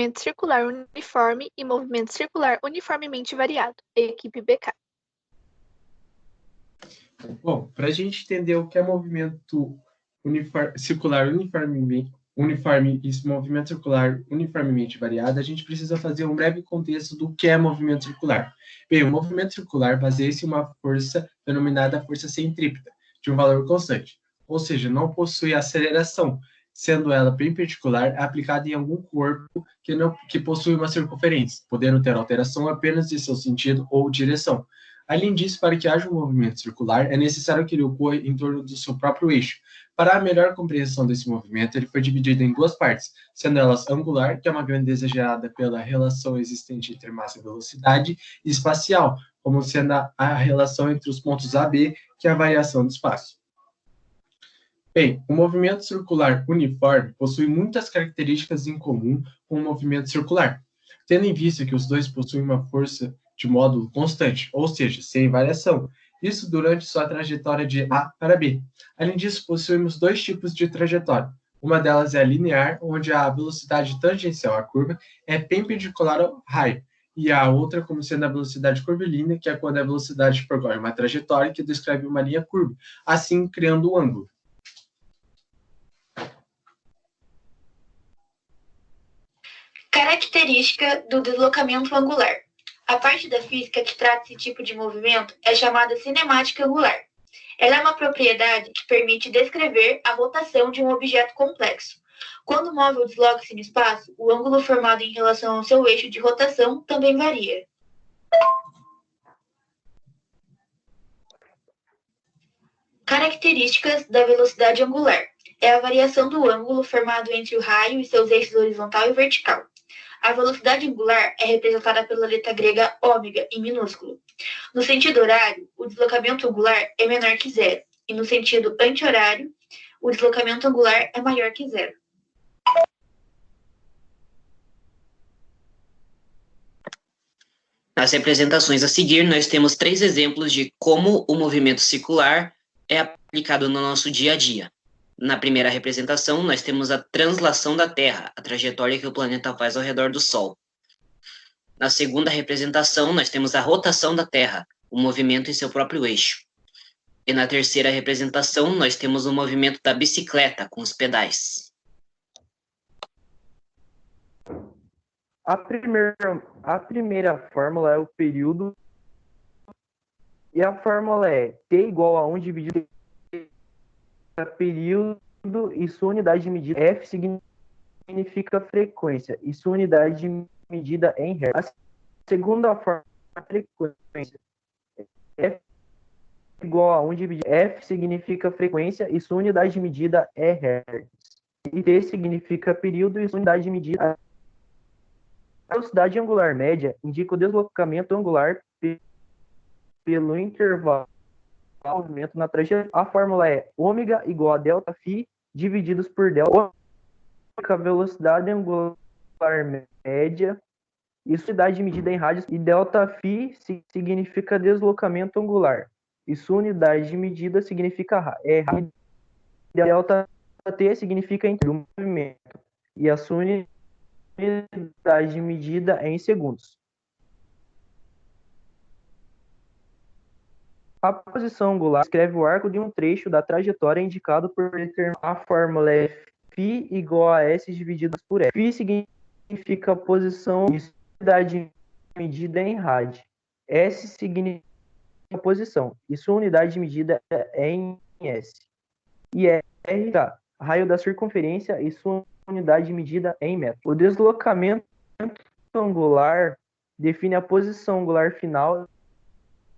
movimento circular uniforme e movimento circular uniformemente variado, equipe BK. Bom, para a gente entender o que é movimento circular uniforme e movimento circular uniformemente variado, a gente precisa fazer um breve contexto do que é movimento circular. Bem, o movimento circular baseia-se em uma força denominada força centrípeta, de um valor constante, ou seja, não possui aceleração, sendo ela perpendicular aplicada em algum corpo que possui uma circunferência, podendo ter alteração apenas de seu sentido ou direção. Além disso, para que haja um movimento circular, é necessário que ele ocorra em torno do seu próprio eixo. Para a melhor compreensão desse movimento, ele foi dividido em duas partes, sendo elas angular, que é uma grandeza gerada pela relação existente entre massa e velocidade, e espacial, como sendo a relação entre os pontos A e B, que é a variação do espaço. Bem, o movimento circular uniforme possui muitas características em comum com o movimento circular, tendo em vista que os dois possuem uma força de módulo constante, ou seja, sem variação, isso durante sua trajetória de A para B. Além disso, possuímos dois tipos de trajetória. Uma delas é a linear, onde a velocidade tangencial à curva é perpendicular ao raio, e a outra como sendo a velocidade curvilínea, que é quando a velocidade percorre uma trajetória que descreve uma linha curva, assim criando um ângulo. Característica do deslocamento angular. A parte da física que trata esse tipo de movimento é chamada cinemática angular. Ela é uma propriedade que permite descrever a rotação de um objeto complexo. Quando o móvel desloca-se no espaço, o ângulo formado em relação ao seu eixo de rotação também varia. Características da velocidade angular. É a variação do ângulo formado entre o raio e seus eixos horizontal e vertical. A velocidade angular é representada pela letra grega ômega, em minúsculo. No sentido horário, o deslocamento angular é menor que zero, e no sentido anti-horário, o deslocamento angular é maior que zero. Nas representações a seguir, nós temos 3 exemplos de como o movimento circular é aplicado no nosso dia a dia. Na primeira representação, nós temos a translação da Terra, a trajetória que o planeta faz ao redor do Sol. Na segunda representação, nós temos a rotação da Terra, o movimento em seu próprio eixo. E na terceira representação, nós temos o movimento da bicicleta com os pedais. A primeira fórmula é o período, e a fórmula é T igual a 1 dividido período e sua unidade de medida. F significa frequência e sua unidade de medida é em Hz. A segunda forma é frequência. F igual a 1 dividido. F significa frequência e sua unidade de medida é Hz. E T significa período e sua unidade de medida. A velocidade angular média indica o deslocamento angular pelo intervalo do movimento na trajetória. A fórmula é ômega igual a delta φ divididos por delta. A velocidade angular média e sua unidade de medida em rádios. E delta φ significa deslocamento angular. E sua unidade de medida significa rádio. Delta t significa entre o movimento. E a sua unidade de medida é em segundos. A posição angular descreve o arco de um trecho da trajetória indicado por determinar. A fórmula é φ igual a S dividido por F. Φ significa posição e unidade de medida em rádio. S significa posição e sua unidade de medida é em S. E R, raio da circunferência e sua unidade de medida é em metro. O deslocamento angular define a posição angular final e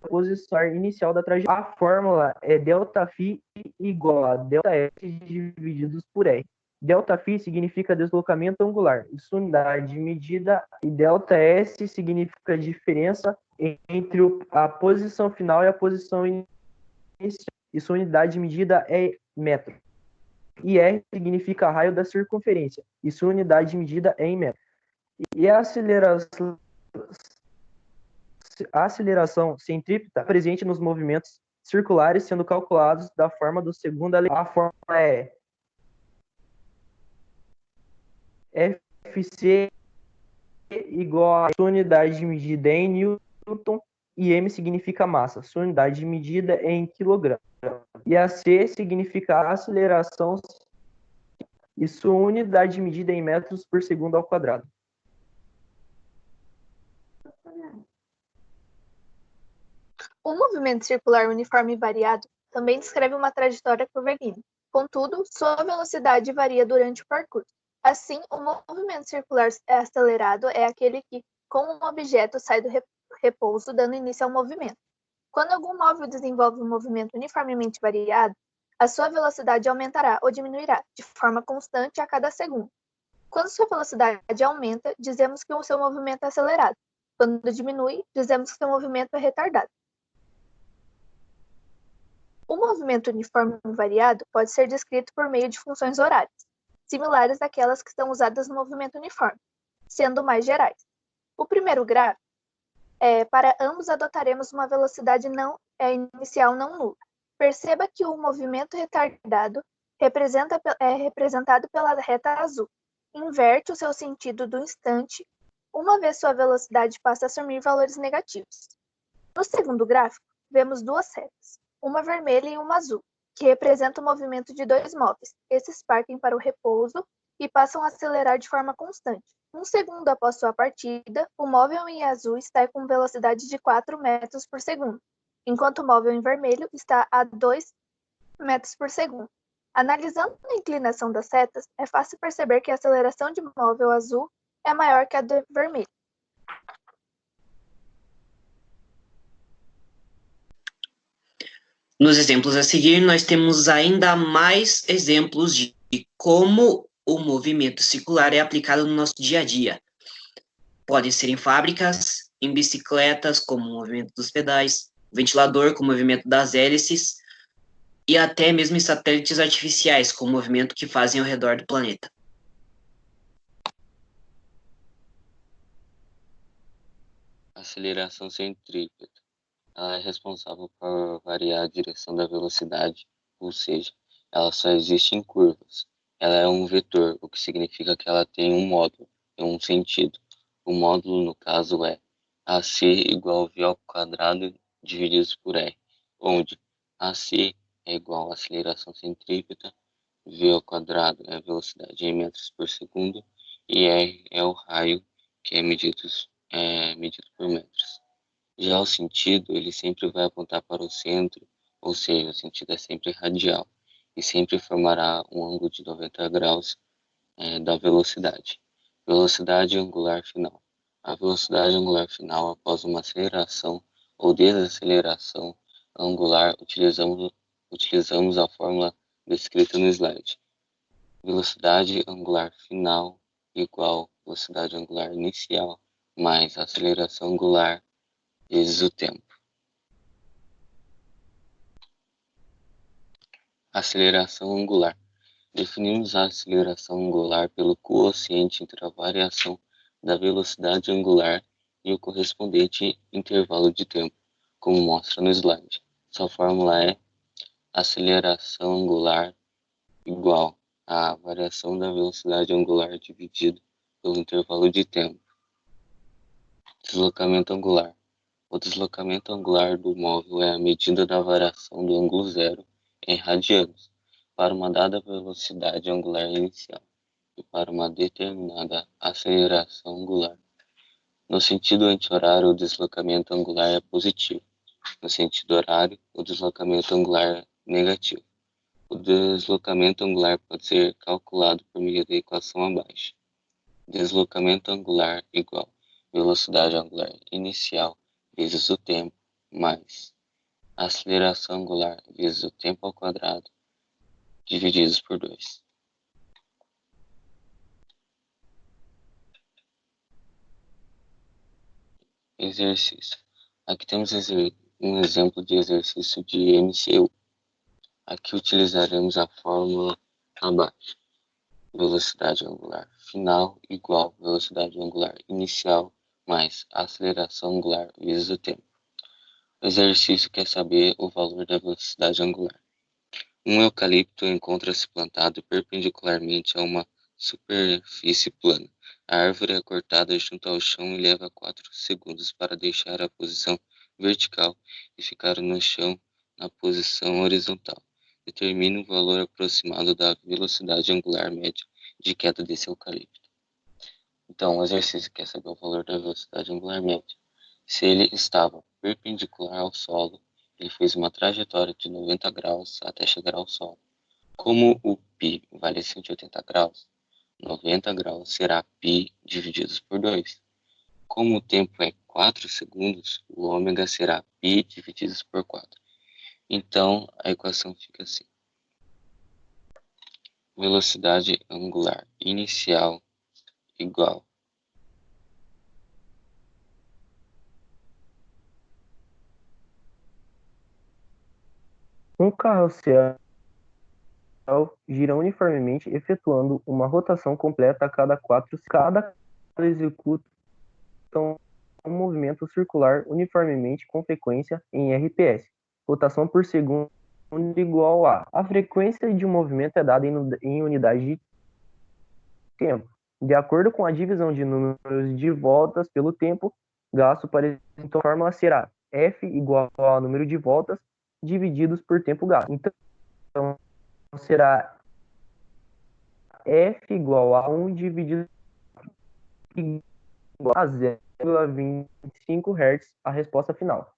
a posição inicial da trajetória. A fórmula é delta φ igual a delta S divididos por R. Delta φ significa deslocamento angular e sua unidade de medida, e delta S significa a diferença entre a posição final e a posição inicial, e sua unidade de medida é metro. E R significa raio da circunferência, e sua unidade de medida é em metro. E a aceleração centrípeta presente nos movimentos circulares sendo calculados da forma do segundo elemento. A fórmula é Fc igual a sua unidade de medida é em Newton e M significa massa. Sua unidade de medida é em quilograma. E a C significa aceleração e sua unidade de medida é em metros por segundo ao quadrado. O movimento circular uniforme e variado também descreve uma trajetória curvilínea. Contudo, sua velocidade varia durante o percurso. Assim, o movimento circular acelerado é aquele que, com um objeto, sai do repouso, dando início ao movimento. Quando algum móvel desenvolve um movimento uniformemente variado, a sua velocidade aumentará ou diminuirá, de forma constante a cada segundo. Quando sua velocidade aumenta, dizemos que o seu movimento é acelerado. Quando diminui, dizemos que seu movimento é retardado. O movimento uniforme e variado pode ser descrito por meio de funções horárias, similares àquelas que são usadas no movimento uniforme, sendo mais gerais. O primeiro gráfico para ambos adotaremos uma velocidade inicial não nula. Perceba que o movimento retardado é representado pela reta azul. Inverte o seu sentido do instante, uma vez sua velocidade passa a assumir valores negativos. No segundo gráfico, vemos duas setas, uma vermelha e uma azul, que representam o movimento de dois móveis. Esses partem para o repouso e passam a acelerar de forma constante. Um segundo após sua partida, o móvel em azul está com velocidade de 4 metros por segundo, enquanto o móvel em vermelho está a 2 metros por segundo. Analisando a inclinação das setas, é fácil perceber que a aceleração de móvel azul é maior que a do vermelho. Nos exemplos a seguir, nós temos ainda mais exemplos de como o movimento circular é aplicado no nosso dia a dia. Pode ser em fábricas, em bicicletas, como o movimento dos pedais, ventilador, com o movimento das hélices, e até mesmo em satélites artificiais, com o movimento que fazem ao redor do planeta. Aceleração centrípeta. Ela é responsável por variar a direção da velocidade, ou seja, ela só existe em curvas. Ela é um vetor, o que significa que ela tem um módulo, em um sentido. O módulo, no caso, é AC igual a V ao quadrado dividido por R, onde AC é igual a aceleração centrípeta, V ao quadrado é a velocidade em metros por segundo, e R é o raio, que é medido por metros. Já o sentido, ele sempre vai apontar para o centro, ou seja, o sentido é sempre radial, e sempre formará um ângulo de 90 graus da velocidade. Velocidade angular final. A velocidade angular final após uma aceleração ou desaceleração angular, utilizamos a fórmula descrita no slide. Velocidade angular final igual velocidade angular inicial mais aceleração angular vezes o tempo. Aceleração angular. Definimos a aceleração angular pelo quociente entre a variação da velocidade angular e o correspondente intervalo de tempo, como mostra no slide. Sua fórmula é aceleração angular igual a variação da velocidade angular dividido pelo intervalo de tempo. Deslocamento angular. O deslocamento angular do móvel é a medida da variação do ângulo zero em radianos para uma dada velocidade angular inicial e para uma determinada aceleração angular. No sentido anti-horário, o deslocamento angular é positivo. No sentido horário, o deslocamento angular é negativo. O deslocamento angular pode ser calculado por meio da equação abaixo. Deslocamento angular igual velocidade angular inicial vezes o tempo, mais aceleração angular vezes o tempo ao quadrado, divididos por 2. Exercício. Aqui temos um exemplo de exercício de MCU. Aqui utilizaremos a fórmula abaixo. Velocidade angular final igual velocidade angular inicial mais aceleração angular vezes o tempo. O exercício quer saber o valor da velocidade angular. Um eucalipto encontra-se plantado perpendicularmente a uma superfície plana. A árvore é cortada junto ao chão e leva 4 segundos para deixar a posição vertical e ficar no chão na posição horizontal. Determine o valor aproximado da velocidade angular média de queda desse eucalipto. Então, o exercício quer saber o valor da velocidade angular média. Se ele estava perpendicular ao solo, ele fez uma trajetória de 90 graus até chegar ao solo. Como o π vale 180 graus, 90 graus será π divididos por 2. Como o tempo é 4 segundos, o ômega será π divididos por 4. Então, a equação fica assim. Velocidade angular inicial igual um carrossel gira uniformemente, efetuando uma rotação completa a cada 4 segundos. Cada executa um movimento circular uniformemente com frequência em RPS, rotação por segundo igual a frequência de um movimento é dada em unidade de tempo, de acordo com a divisão de números de voltas pelo tempo gasto para então a fórmula será F igual ao número de voltas divididos por tempo gasto. Então será F igual a 1 dividido igual a 0,25 Hz, a resposta final.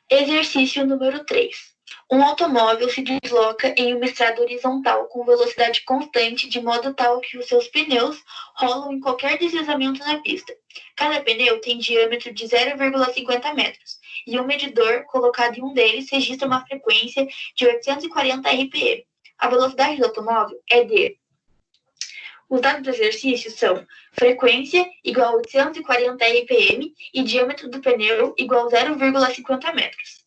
Exercício número 3. Um automóvel se desloca em uma estrada horizontal com velocidade constante, de modo tal que os seus pneus rolam em qualquer deslizamento na pista. Cada pneu tem diâmetro de 0,50 metros e um medidor colocado em um deles registra uma frequência de 840 RPM. A velocidade do automóvel é d. Os dados do exercício são frequência igual a 840 RPM e diâmetro do pneu igual a 0,50 metros.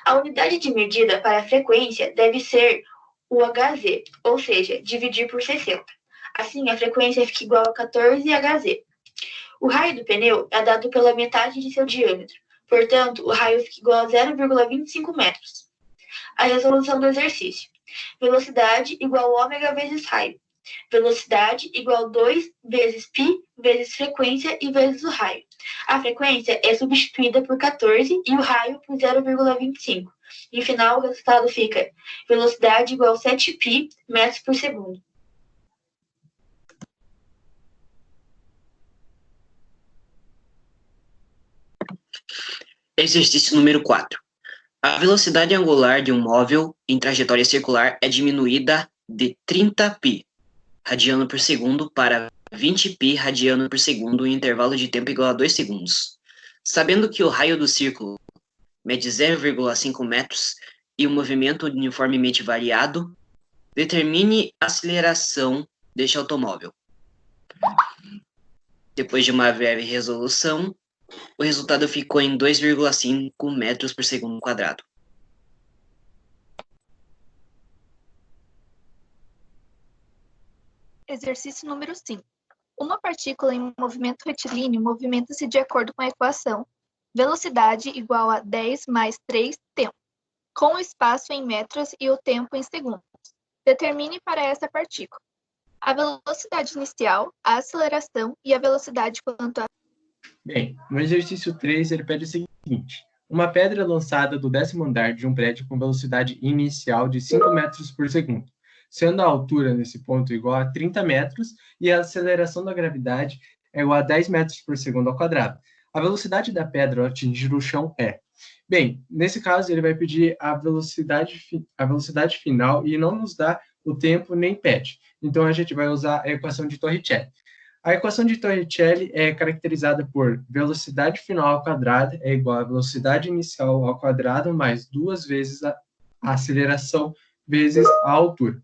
A unidade de medida para a frequência deve ser o Hz, ou seja, dividir por 60. Assim, a frequência fica igual a 14 Hz. O raio do pneu é dado pela metade de seu diâmetro, portanto, o raio fica igual a 0,25 metros. A resolução do exercício. Velocidade igual a ômega vezes raio. Velocidade igual a 2 vezes π vezes frequência e vezes o raio. A frequência é substituída por 14 e o raio por 0,25. E, no final, o resultado fica velocidade igual a 7π metros por segundo. Exercício número 4. A velocidade angular de um móvel em trajetória circular é diminuída de 30π radiano por segundo para 20π radiano por segundo em intervalo de tempo igual a 2 segundos. Sabendo que o raio do círculo mede 0,5 metros e o movimento uniformemente variado, determine a aceleração deste automóvel. Depois de uma breve resolução, o resultado ficou em 2,5 metros por segundo quadrado. Exercício número 5. Uma partícula em movimento retilíneo movimenta-se de acordo com a equação velocidade igual a 10 mais 3 tempo, com o espaço em metros e o tempo em segundos. Determine para essa partícula a velocidade inicial, a aceleração e a velocidade quanto a... Bem, no exercício 3, ele pede o seguinte. Uma pedra lançada do 10º andar de um prédio com velocidade inicial de 5 metros por segundo, sendo a altura nesse ponto igual a 30 metros e a aceleração da gravidade é igual a 10 metros por segundo ao quadrado. A velocidade da pedra ao atingir o chão é... Bem, nesse caso, ele vai pedir a velocidade final e não nos dá o tempo nem pede. Então, a gente vai usar a equação de Torricelli. A equação de Torricelli é caracterizada por velocidade final ao quadrado é igual a velocidade inicial ao quadrado mais 2 vezes a aceleração vezes a altura.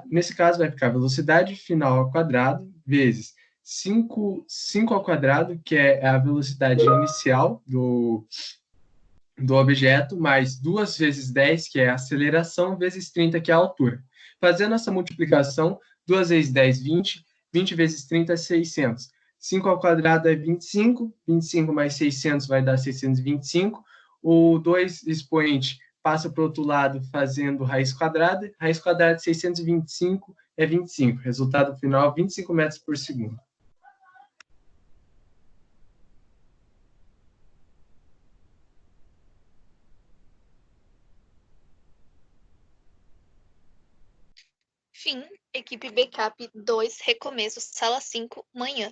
Nesse caso, vai ficar velocidade final ao quadrado vezes 5 ao quadrado, que é a velocidade inicial do objeto, mais 2 vezes 10, que é a aceleração, vezes 30, que é a altura. Fazendo essa multiplicação, 2 vezes 10, 20, 20 vezes 30 é 600. 5 ao quadrado é 25, 25 mais 600 vai dar 625. o 2 expoente passa para o outro lado fazendo raiz quadrada de 625 é 25. Resultado final, 25 metros por segundo. Fim, equipe backup 2, recomeço, sala 5, manhã.